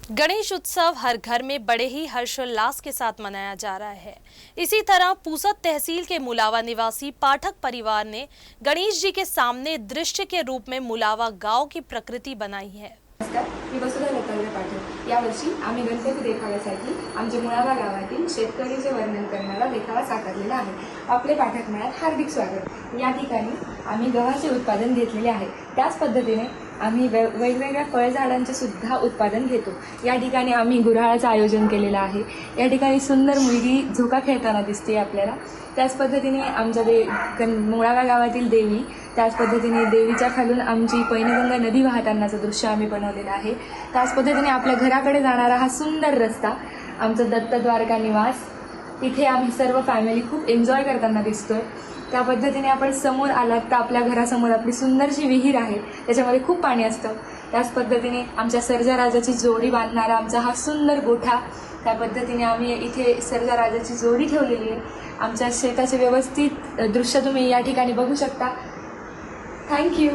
गणेश उत्सव हर घर में बड़े ही हर्षोल्लास के साथ मनाया जा रहा है। इसी तरह पूसद तहसील के मुलावा निवासी पाठक परिवार ने गणेश जी के सामने दृश्य के रूप में मुलावा गांव की प्रकृति बनाई है। मी वसुधा दत्तात्रय पाठक। यावर्षी आम्ही गणपती देखाव्यासाठी आमच्या मुळावा गावातील शेतकरीचे वर्णन करणारा देखावा साकारलेला आहे। आपले पाठक मेळ्यात हार्दिक स्वागत। या ठिकाणी आम्ही गव्हाचे उत्पादन घेतलेले आहे। त्याच पद्धतीने आम्ही वेगवेगळ्या फळझाडांचे सुद्धा उत्पादन घेतो। या ठिकाणी आम्ही गुऱ्हाळाचं आयोजन केलेलं आहे। या ठिकाणी सुंदर मुलगी झोका खेळताना दिसते आपल्याला। त्याच पद्धतीने आमच्या मुळावा गावातील देवी, त्याच पद्धतीने देवीच्या खालून आमची पैनगंगा नदी वाहतानाचं दृश्य आम्ही बनवलेलं आहे। त्याच पद्धतीने आपल्या घराकडे जाणारा हा सुंदर रस्ता, आमचा दत्तद्वारका निवास, तिथे आम्ही सर्व फॅमिली खूप एन्जॉय करताना दिसतोय। त्या पद्धतीने आपण समोर आलात तर आपल्या घरासमोर आपली सुंदरशी विहीर आहे, त्याच्यामध्ये खूप पाणी असतं। त्याच पद्धतीने आमच्या सर्जा राजाची जोडी बांधणारा आमचा हा सुंदर गोठा, त्या पद्धतीने आम्ही इथे सर्जा राजाची जोडी ठेवलेली आहे। आमच्या शेताचे व्यवस्थित दृश्य तुम्ही या ठिकाणी बघू शकता। थँक्यू।